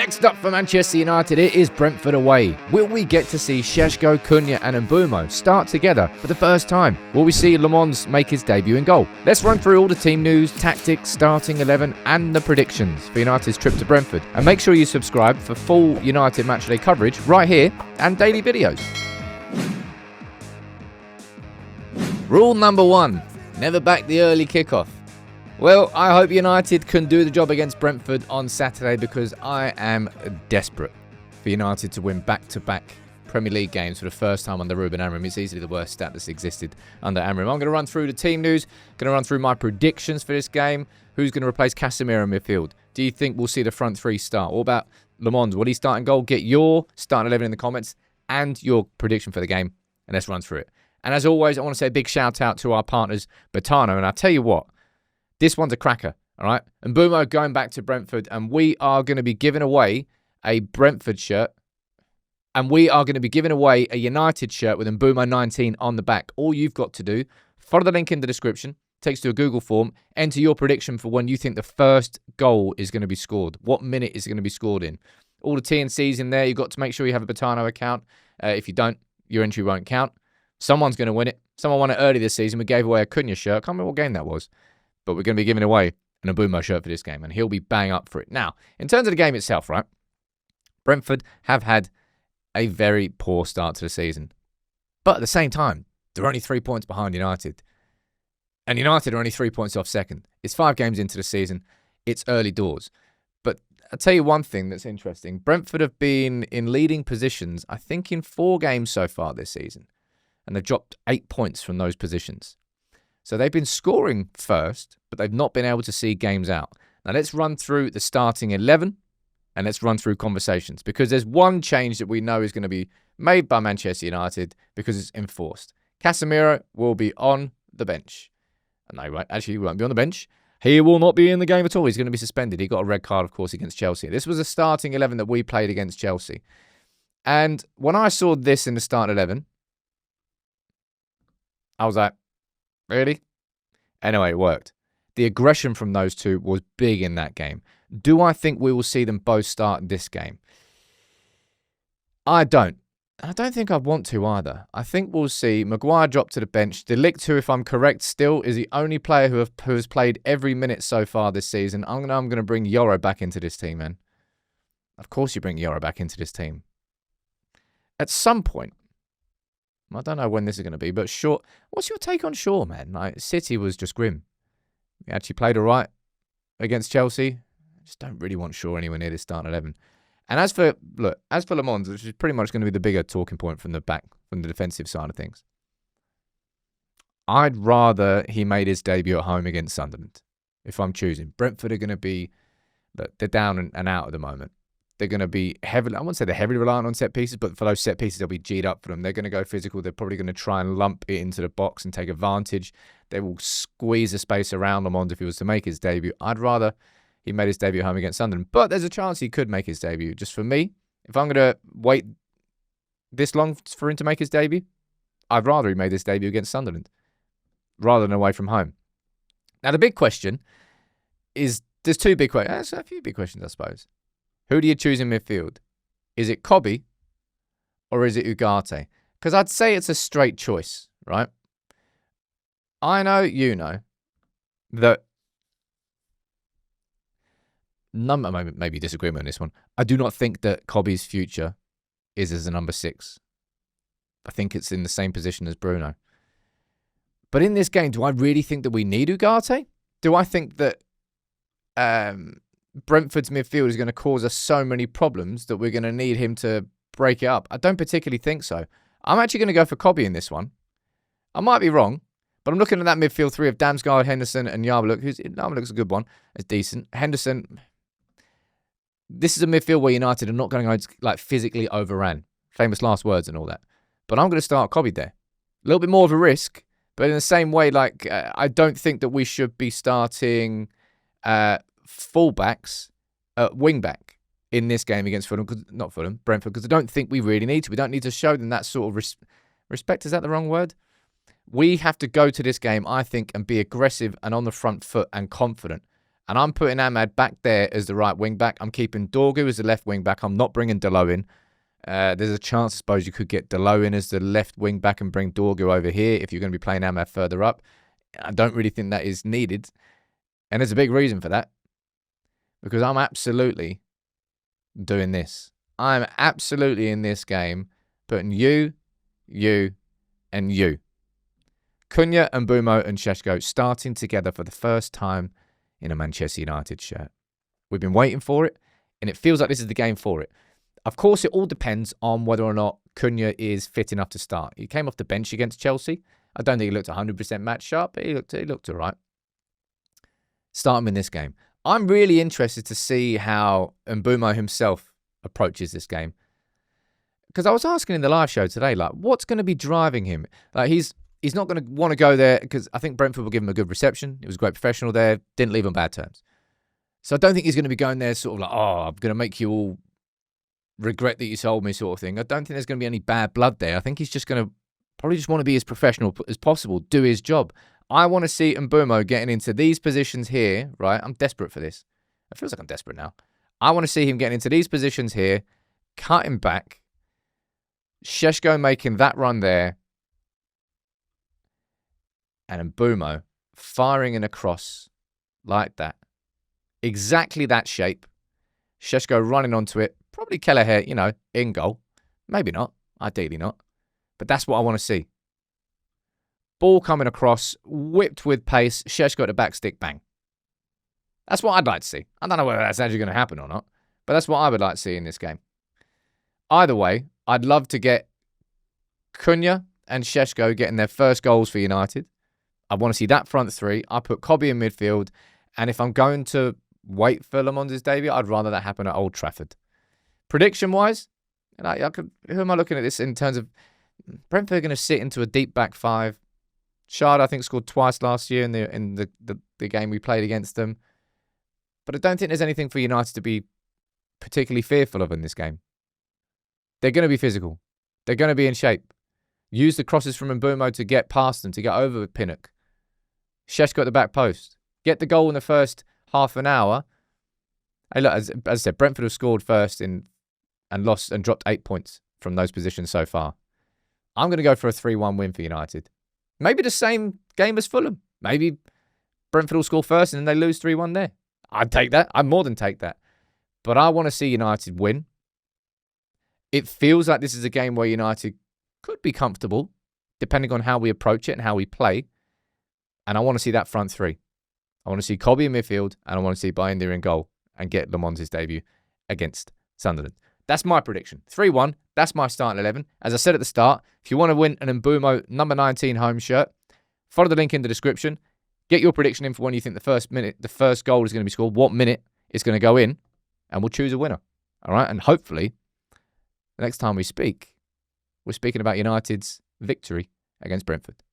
Next up for Manchester United, it is Brentford away. Will we get to see Sesko, Cunha and Mbeumo start together for the first time? Will we see Lammens make his debut in goal? Let's run through all the team news, tactics, starting 11 and the predictions for United's trip to Brentford. And make sure you subscribe for full United matchday coverage right here and daily videos. Rule number 1, never back the early kickoff. Well, I hope United can do the job against Brentford on Saturday because I am desperate for United to win back-to-back Premier League games for the first time under Ruben Amorim. It's easily the worst stat that's existed under Amorim. I'm going to run through the team news, going to run through my predictions for this game. Who's going to replace Casemiro in midfield? Do you think we'll see the front three start? What about Lammens? Will he start in goal? Get your starting 11 in the comments and your prediction for the game, and let's run through it. And as always, I want to say a big shout-out to our partners, Betano, and I'll tell you what, this one's a cracker, all right? And Mbeumo going back to Brentford, and we are going to be giving away a Brentford shirt, and we are going to be giving away a United shirt with Mbeumo 19 on the back. All you've got to do, follow the link in the description, takes to a Google form, enter your prediction for when you think the first goal is going to be scored, what minute is going to be scored in. All the T&Cs in there, you've got to make sure you have a Betano account. If you don't, your entry won't count. Someone's going to win it. Someone won it early this season. We gave away a Cunha shirt. I can't remember what game that was. But we're going to be giving away an Mbeumo shirt for this game, and he'll be bang up for it. Now, in terms of the game itself, right, Brentford have had a very poor start to the season. But at the same time, they're only 3 points behind United. And United are only 3 points off second. It's 5 games into the season. It's early doors. But I'll tell you one thing that's interesting. Brentford have been in leading positions, I think, in 4 games so far this season. And they've dropped 8 points from those positions. So they've been scoring first, but they've not been able to see games out. Now let's run through the starting 11 and let's run through conversations because there's one change that we know is going to be made by Manchester United because it's enforced. Casemiro will be on the bench. No, he won't. Actually, he won't be on the bench. He will not be in the game at all. He's going to be suspended. He got a red card, of course, against Chelsea. This was a starting 11 that we played against Chelsea. And when I saw this in the starting 11, I was like, really? Anyway, it worked. The aggression from those two was big in that game. Do I think we will see them both start this game? I don't. I don't think I want to either. I think we'll see Maguire drop to the bench. De Ligt, who, if I'm correct, still is the only player who has played every minute so far this season. I'm going to bring Yoro back into this team, man. Of course you bring Yoro back into this team. At some point, I don't know when this is going to be, but Shaw, what's your take on Shaw, man? Like, City was just grim. He actually played all right against Chelsea. I just don't really want Shaw anywhere near this starting 11. And as for Lammens, which is pretty much going to be the bigger talking point from the defensive side of things, I'd rather he made his debut at home against Sunderland, if I'm choosing. Brentford are going to be, look, they're down and out at the moment. They're going to be heavily, I wouldn't say they're heavily reliant on set pieces, but for those set pieces, they'll be G'd up for them. They're going to go physical. They're probably going to try and lump it into the box and take advantage. They will squeeze the space around Lammens if he was to make his debut. I'd rather he made his debut at home against Sunderland. But there's a chance he could make his debut. Just for me, if I'm going to wait this long for him to make his debut, I'd rather he made his debut against Sunderland rather than away from home. Now, the big question is, there's 2 big questions. There's a few big questions, I suppose. Who do you choose in midfield? Is it Kobe or is it Ugarte? Because I'd say it's a straight choice, right? I know, you know, that maybe disagree with me on this one. I do not think that Kobe's future is as a number 6. I think it's in the same position as Bruno. But in this game, do I really think that we need Ugarte? Do I think that Brentford's midfield is going to cause us so many problems that we're going to need him to break it up? I don't particularly think so. I'm actually going to go for Kobe in this one. I might be wrong, but I'm looking at that midfield 3 of Damsgaard, Henderson, and Yarmulke. Yarmulke's a good one. It's decent. Henderson, this is a midfield where United are not going to go like physically overran. Famous last words and all that. But I'm going to start Kobe there. A little bit more of a risk, but in the same way, like I don't think that we should be starting fullbacks at wing-back in this game against Brentford, because I don't think we really need to. We don't need to show them that sort of respect. Is that the wrong word? We have to go to this game, I think, and be aggressive and on the front foot and confident. And I'm putting Ahmad back there as the right wing back. I'm keeping Dorgu as the left wing back. I'm not bringing Delo in. There's a chance, I suppose, you could get Delo in as the left wing back and bring Dorgu over here if you're going to be playing Ahmad further up. I don't really think that is needed. And there's a big reason for that. Because I'm absolutely doing this. I'm absolutely in this game putting you, and you. Cunha and Mbeumo and Sesko starting together for the first time in a Manchester United shirt. We've been waiting for it, and it feels like this is the game for it. Of course, it all depends on whether or not Cunha is fit enough to start. He came off the bench against Chelsea. I don't think he looked 100% match sharp, but he looked all right. Start him in this game. I'm really interested to see how Mbeumo himself approaches this game. Because I was asking in the live show today, like, what's going to be driving him? Like, he's not going to want to go there because I think Brentford will give him a good reception. He was a great professional there. Didn't leave on bad terms. So I don't think he's going to be going there sort of like, oh, I'm going to make you all regret that you sold me sort of thing. I don't think there's going to be any bad blood there. I think he's just going to probably just want to be as professional as possible, do his job. I want to see Mbeumo getting into these positions here, right? I'm desperate for this. It feels like I'm desperate now. I want to see him getting into these positions here, cutting back, Sesko making that run there, and Mbeumo firing in a cross like that. Exactly that shape. Sesko running onto it. Probably Kelleher, in goal. Maybe not. Ideally not. But that's what I want to see. Ball coming across, whipped with pace, Sesko at the back stick, bang. That's what I'd like to see. I don't know whether that's actually going to happen or not, but that's what I would like to see in this game. Either way, I'd love to get Cunha and Sesko getting their first goals for United. I want to see that front three. I put Kobe in midfield, and if I'm going to wait for Lammens' debut, I'd rather that happen at Old Trafford. Prediction-wise, who am I looking at this in terms of Brentford are going to sit into a deep back five. Shard, I think, scored twice last year in the game we played against them. But I don't think there's anything for United to be particularly fearful of in this game. They're going to be physical. They're going to be in shape. Use the crosses from Mbeumo to get past them, to get over Pinnock. Sesko at the back post. Get the goal in the first half an hour. Hey, look, as I said, Brentford have scored first and lost and dropped 8 points from those positions so far. I'm going to go for a 3-1 win for United. Maybe the same game as Fulham. Maybe Brentford will score first and then they lose 3-1 there. I'd take that. I'd more than take that. But I want to see United win. It feels like this is a game where United could be comfortable, depending on how we approach it and how we play. And I want to see that front three. I want to see Kobe in midfield and I want to see Bayindir in goal and get Lammens' debut against Sunderland. That's my prediction. 3-1. That's my starting 11. As I said at the start, if you want to win an Mbeumo number 19 home shirt, follow the link in the description. Get your prediction in for when you think the first goal is going to be scored, what minute it's going to go in, and we'll choose a winner. All right? And hopefully, the next time we speak, we're speaking about United's victory against Brentford.